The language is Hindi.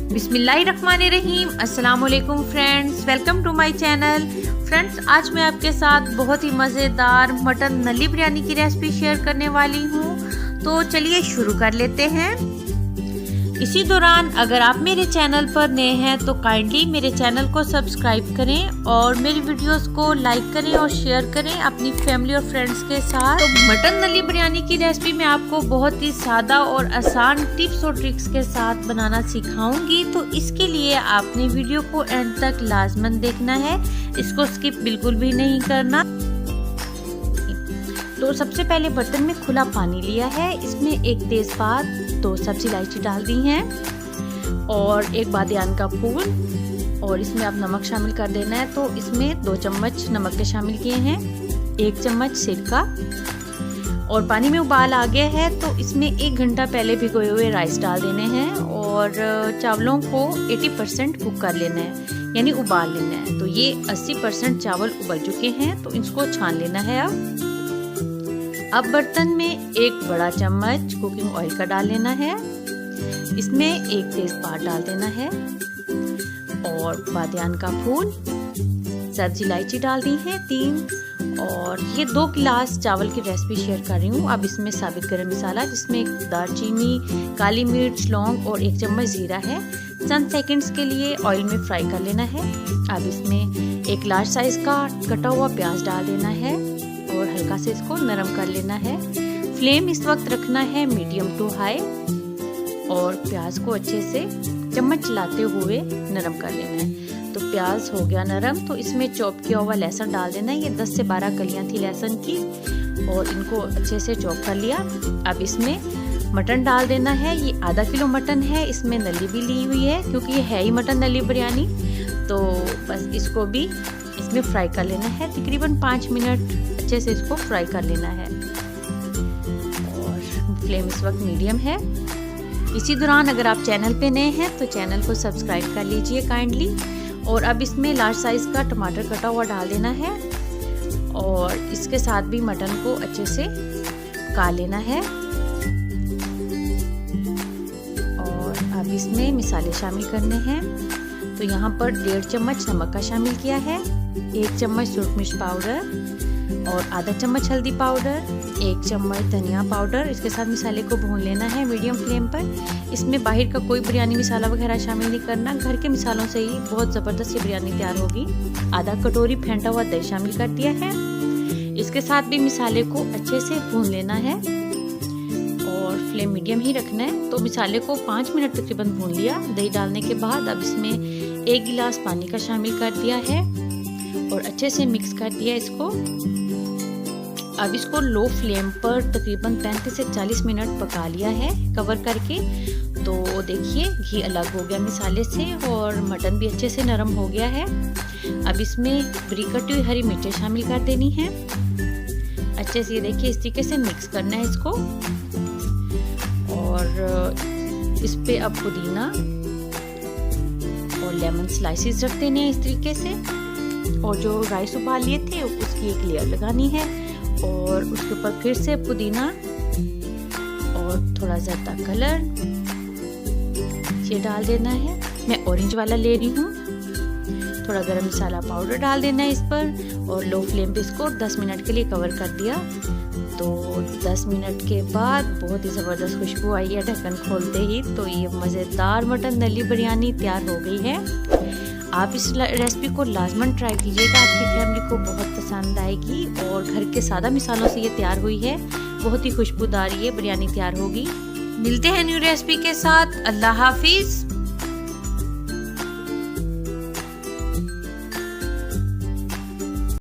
बिस्मिल्लाहिर्रहमानिर्रहीम। अस्सलाम वालेकुम friends, welcome to my channel. Friends, आज मैं आपके साथ बहुत ही मज़ेदार मटन नली बिरयानी की रेसिपी शेयर करने वाली हूँ। तो चलिए शुरू कर लेते हैं। इसी दौरान अगर आप मेरे चैनल पर नए हैं तो काइंडली मेरे चैनल को सब्सक्राइब करें और मेरी वीडियोस को लाइक करें और शेयर करें अपनी फैमिली और फ्रेंड्स के साथ। तो मटन नली बिरयानी की रेसिपी मैं आपको बहुत ही सादा और आसान टिप्स और ट्रिक्स के साथ बनाना सिखाऊंगी। तो इसके लिए आपने वीडियो को एंड तक लाजमन देखना है, इसको स्किप बिल्कुल भी नहीं करना। तो सबसे पहले बर्तन में खुला पानी लिया है, इसमें एक तेज़पात, 2 सब्जी इलायची डाल दी हैं और एक बादियान का फूल, और इसमें आप नमक शामिल कर देना है। तो इसमें 2 चम्मच नमक के शामिल किए हैं, 1 चम्मच सिरका, और पानी में उबाल आ गया है तो इसमें 1 घंटा पहले भिगोए हुए राइस डाल देने हैं और चावलों को 80% कुक कर लेना है, यानी उबाल लेना है। तो ये 80% चावल उबल चुके हैं तो इसको छान लेना है। अब बर्तन में 1 बड़ा चम्मच कुकिंग ऑयल का डाल लेना है, इसमें 1 तेज़पात डाल देना है और बादियान का फूल, सब्जी इलायची डाल दी है 3, और ये 2 गिलास चावल की रेसिपी शेयर कर रही हूँ। अब इसमें साबित गरम मसाला, जिसमें 1 दालचीनी, काली मिर्च, लौंग और 1 चम्मच जीरा है, चंद सेकंड्स के लिए ऑयल में फ्राई कर लेना है। अब इसमें 1 लार्ज साइज का कटा हुआ प्याज डाल देना है और हल्का से इसको नरम कर लेना है। फ्लेम इस वक्त रखना है मीडियम टू हाई और प्याज को अच्छे से चम्मच चलाते हुए नरम कर लेना है। तो प्याज हो गया नरम तो इसमें चॉप किया हुआ लहसुन डाल देना है। ये 10 से 12 कलियां थी लहसुन की और इनको अच्छे से चॉप कर लिया। अब इसमें मटन डाल देना है, ये आधा किलो मटन है, इसमें नली भी ली हुई है क्योंकि ये है ही मटन नली बिरयानी। तो बस इसको भी इसमें फ्राई कर लेना है, तकरीबन 5 मिनट अच्छे से इसको फ्राई कर लेना है और फ्लेम इस वक्त मीडियम है। इसी दौरान अगर आप चैनल पे नए हैं तो चैनल को सब्सक्राइब कर लीजिए काइंडली। और अब इसमें लार्ज साइज का टमाटर कटा हुआ डाल देना है और इसके साथ भी मटन को अच्छे से पका लेना है। और अब इसमें मसाले शामिल करने हैं। तो यहाँ पर 1.5 चम्मच नमक का शामिल किया है, 1 चम्मच सूरख मिर्च पाउडर और आधा चम्मच हल्दी पाउडर, 1 चम्मच धनिया पाउडर। इसके साथ मसाले को भून लेना है मीडियम फ्लेम पर। इसमें बाहर का कोई बिरयानी मसाला वगैरह शामिल नहीं करना, घर के मसालों से ही बहुत ज़बरदस्त ये बिरयानी तैयार होगी। आधा कटोरी फेंटा हुआ दही शामिल कर दिया है। इसके साथ भी मसाले को अच्छे से भून लेना है और फ्लेम मीडियम ही रखना है। तो मसाले को 5 मिनट तकरीबन भून लिया दही डालने के बाद। अब इसमें 1 गिलास पानी का शामिल कर दिया है और अच्छे से मिक्स कर दिया इसको। अब इसको लो फ्लेम पर तकरीबन 35 से 40 मिनट पका लिया है कवर करके। तो देखिए घी अलग हो गया मसाले से और मटन भी अच्छे से नरम हो गया है। अब इसमें बारीक कटी हुई हरी मिर्चें शामिल कर देनी है। अच्छे से देखिए इस तरीके से मिक्स करना है इसको। और इस पे अब पुदीना और लेमन स्लाइसेस रख देने हैं इस तरीके से। और जो राइस उबाल लिए थे उसकी एक लेयर लगानी है और उसके ऊपर फिर से पुदीना और थोड़ा ज़्यादा कलर ये डाल देना है। मैं ऑरेंज वाला ले रही हूँ। थोड़ा गरम मसाला पाउडर डाल देना है इस पर और लो फ्लेम पे इसको 10 मिनट के लिए कवर कर दिया। तो 10 मिनट के बाद बहुत ही ज़बरदस्त खुशबू आई है ढक्कन खोलते ही। तो ये मज़ेदार मटन नली बिरयानी तैयार हो गई है। आप इस रेसिपी को लाजमन ट्राई कीजिएगा, आपकी फैमिली को बहुत पसंद आएगी। और घर के सादा मिसालों से ये तैयार हुई है, बहुत ही खुशबूदार ये बिरयानी तैयार होगी। मिलते हैं न्यू रेसिपी के साथ। अल्लाह हाफिज़।